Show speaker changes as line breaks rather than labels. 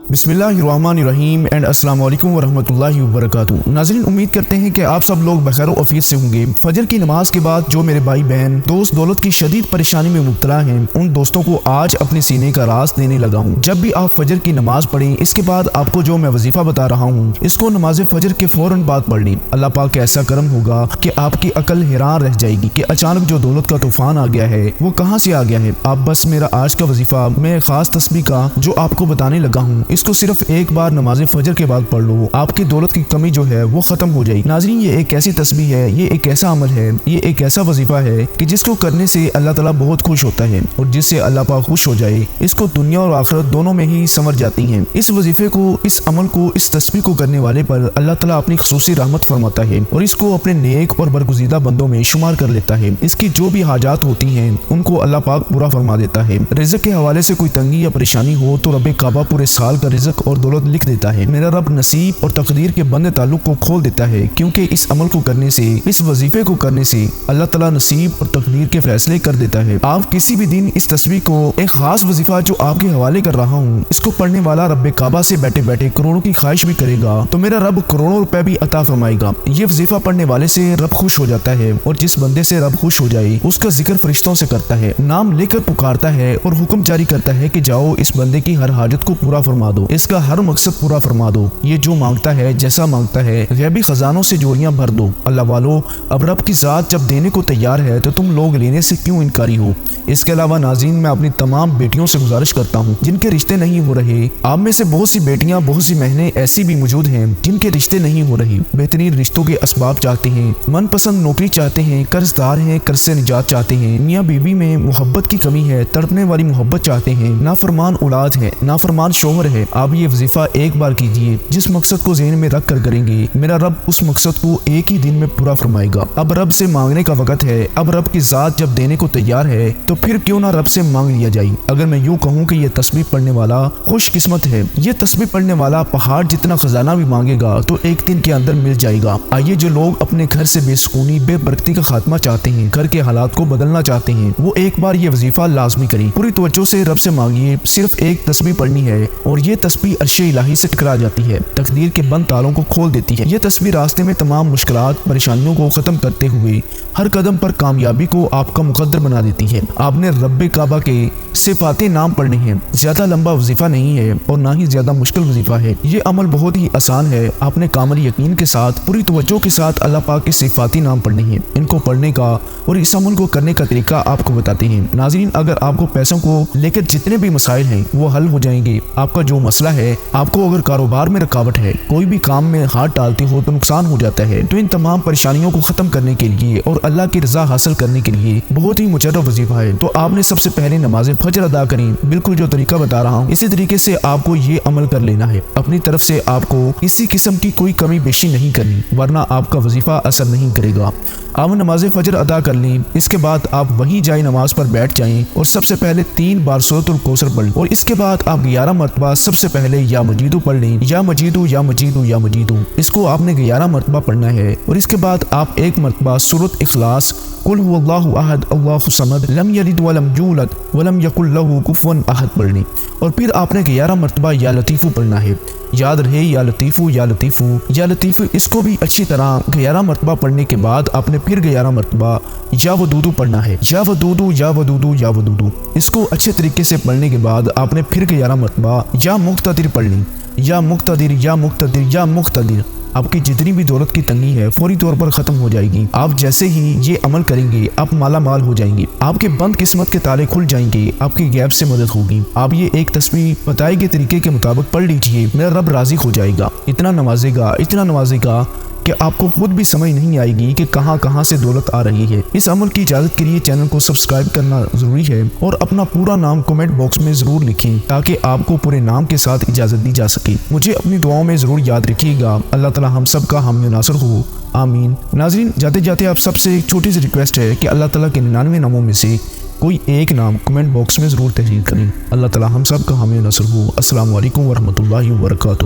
बिस्मिल्लाहिर्रहमानिर्रहीम एंड अस्सलाम वालेकुम वरहमतुल्लाहि वबरकातुहू। नाज़रीन, उम्मीद करते हैं कि आप सब लोग बखैर औफियत से होंगे। फजर की नमाज के बाद जो मेरे भाई बहन दोस्त दौलत की शदीद परेशानी में मुब्तला हैं, उन दोस्तों को आज अपने सीने का राज देने लगा हूँ। जब भी आप फजर की नमाज पढ़ें, इसके बाद आपको जो मैं वजीफा बता रहा हूँ, इसको नमाज फजर के फौरन बाद पढ़ लें। अल्लाह पाक का ऐसा करम होगा कि आपकी अकल हैरान रह जाएगी कि अचानक जो दौलत का तूफान आ गया है वो कहाँ से आ गया है। आप बस मेरा आज का वजीफा, मैं खास तस्बीह का जो आपको बताने लगा हूँ, इसको सिर्फ एक बार नमाज फजर के बाद पढ़ लो, आपकी दौलत की कमी जो है वो खत्म हो जाएगी। नाज़रीन, ये एक ऐसी तस्बीह है, ये एक ऐसा अमल है, ये एक ऐसा वजीफा है कि जिसको करने से अल्लाह ताला बहुत खुश होता है, और जिससे अल्लाह पाक खुश हो जाए इसको दुनिया और आखिरत दोनों में ही संवर जाती हैं। इस वजीफे को, इस अमल को, इस तस्बीह को करने वाले पर अल्लाह ताला अपनी खुसूसी रहमत फरमाता है और इसको अपने नेक और बरगुज़ीदा बंदों में शुमार कर लेता है। इसकी जो भी हाजात होती हैं उनको अल्लाह पाक पूरा फरमा देता है। रिज़्क़ के हवाले से कोई तंगी या परेशानी हो तो रब काबा पूरे साल का रिज़्क़ और दौलत लिख देता है। मेरा रब नसीब और तकदीर के बंद ताल्लुक को खोल देता है, क्योंकि इस अमल को करने से, इस वजीफे को करने से अल्लाह ताला नसीब और तकदीर के फैसले कर देता है। आप किसी भी दिन इस तस्बीह को, एक खास वजीफा जो आपके हवाले कर रहा हूँ, इसको पढ़ने वाला रब काबा से बैठे बैठे करोड़ों की ख्वाहिश भी करेगा तो मेरा रब करोड़ों रुपए भी अता फरमाएगा। ये वजीफा पढ़ने वाले से रब खुश हो जाता है, और जिस बंदे से रब खुश हो जाए उसका जिक्र फरिश्तों से करता है, नाम लेकर पुकारता है और हुक्म जारी करता है कि जाओ इस बंदे की हर हाजत को पूरा फरमा दो, इसका हर मकसद पूरा फरमा दो। ये जो मांगता है, जैसा मांगता है, गैबी खजानों से जोड़ियां भर दो। अल्लाह वालों, अब रब की जात जब देने को तैयार है तो तुम लोग लेने से क्यों इनकारी हो। इसके अलावा नाज़रीन, मैं अपनी तमाम बेटियों से गुजारिश करता हूँ जिनके रिश्ते नहीं हो रहे, आप में से बहुत सी बेटियां, बहुत सी बहनें ऐसी भी मौजूद हैं जिनके रिश्ते नहीं हो रहे, बेहतरीन रिश्तों के असबाब चाहते हैं, मनपसंद नौकरी चाहते हैं, कर्जदार हैं, कर्ज से निजात चाहते हैं, मियाँ बीवी में मोहब्बत की कमी है, तड़पने वाली मोहब्बत चाहते हैं, नाफरमान औलाद है, नाफरमान शोहर है। आप ये वजीफा एक बार कीजिए, जिस मकसद को ज़हन में रख कर करेंगे, मेरा रब उस मकसद को एक ही दिन में पूरा फरमाएगा। अब रब से मांगने का वक्त है। अब रब की जात जब देने को तैयार है तो फिर क्यों ना रब से मांग लिया जाए। अगर मैं यूँ कहूँ कि ये तस्बीह पढ़ने वाला खुश किस्मत है, ये तस्बीह पढ़ने वाला पहाड़ जितना खजाना भी मांगेगा तो एक दिन के अंदर मिल जाएगा। आइए, जो लोग अपने घर से बेसुकूनी, बेबरकती का खात्मा चाहते हैं, घर के हालात को बदलना चाहते हैं, वो एक बार ये वजीफा लाजमी करें। पूरी तवज्जो से रब से मांगिए। सिर्फ एक तस्बीह पढ़नी है और ये तस्बीह अर्शे इलाही से टकरा जाती है, तकदीर के बंद तालों को खोल देती है। ये तस्बीह रास्ते में तमाम मुश्किलात, परेशानियों को खत्म करते हुए हर कदम पर कामयाबी को आपका मुकद्दर बना देती है। आपने रब्बे काबा के सिफाते नाम पढ़ने हैं। ज्यादा लंबा वजीफा नहीं है और ना ही ज्यादा मुश्किल वजीफा है। ये अमल बहुत ही आसान है। आपने कामल यकीन के साथ, पूरी तवज्जो के साथ अल्लाह पाक के सिफाती नाम पढ़ने हैं। इनको पढ़ने का और इस अमल को करने का तरीका आपको बताते हैं। नाज़रीन, अगर आपको पैसों को लेकर जितने भी मसाइल हैं वो हल हो जाएंगे। आपका जो मसला है, आपको अगर कारोबार में रुकावट है, कोई भी काम में हाथ डालते हो तो नुकसान हो जाता है, तो इन तमाम परेशानियों को खत्म करने के लिए और अल्लाह की रजा हासिल करने के लिए बहुत ही मुजर्रब वजीफा है। तो आपने सबसे पहले नमाज फजर अदा करें। बिल्कुल जो तरीका बता रहा हूँ इसी तरीके से आपको ये अमल कर लेना है। अपनी तरफ से आपको किसी किस्म की कोई कमी बेशी नहीं करनी, वरना आपका वजीफा असर नहीं करेगा। आप नमाज फजर अदा कर लें। इसके बाद आप वहीं जाए नमाज पर बैठ जाएं और सबसे पहले 3 बार सूरतुल कौसर पढ़ लें, और इसके बाद आप 11 मरतबा सबसे पहले या मजीदू पढ़ लें। या मजीदू, या मजीदू, या मजीदू, इसको आपने 11 मरतबा पढ़ना है। और इसके बाद आप 1 मरतबा सूरत इखलास, कुल हुवल्लाहु अहद अल्लाहु समद लम यलिद वलम यूलद वलम यकुल लहू कुफुवन अहद पढ़ लें। और फिर आपने 11 मरतबा या लतीफ़ू पढ़ना है। याद रहे, या लतीफ़ू, या लतीफ़ू, या लतीफ़ू, इसको भी अच्छी तरह 11 मरतबा पढ़ने के बाद आपने फिर 11 मरतबा या वदूदू पढ़ना है। या वदूदू, या वदूदू, या वदूदू, इसको अच्छे तरीके से पढ़ने के बाद आपने फिर 11 मरतबा या मुक्तदिर पढ़ ली। या मुक्तदिर, या मुक्तदिर, या मुक्तदिर, आपकी जितनी भी दौलत की तंगी है फौरी तौर पर खत्म हो जाएगी। आप जैसे ही ये अमल करेंगे आप माला माल हो जाएंगे, आपके बंद किस्मत के ताले खुल जाएंगे, आपकी गैब से मदद होगी। आप ये एक तस्बीह बताए गए तरीके के मुताबिक पढ़ लीजिए, मेरा रब राजी हो जाएगा। इतना नवाजेगा कि आपको खुद भी समझ नहीं आएगी कि कहां कहां से दौलत आ रही है। इस अमल की इजाज़त के लिए चैनल को सब्सक्राइब करना ज़रूरी है और अपना पूरा नाम कमेंट बॉक्स में ज़रूर लिखें ताकि आपको पूरे नाम के साथ इजाज़त दी जा सके। मुझे अपनी दुआओं में ज़रूर याद रखिएगा। अल्लाह ताला हम सब का हामी नासर हो, आमीन। नाज़रीन, जाते जाते आप सबसे एक छोटी सी रिक्वेस्ट है कि अल्लाह ताला के 99 नामों में से कोई एक नाम कमेंट बॉक्स में ज़रूर तहरीर करें। अल्लाह ताला हम सब का हामी नासर हो। अस्सलामु अलैकुम वरहमतुल्लाहि वबरकातुहू।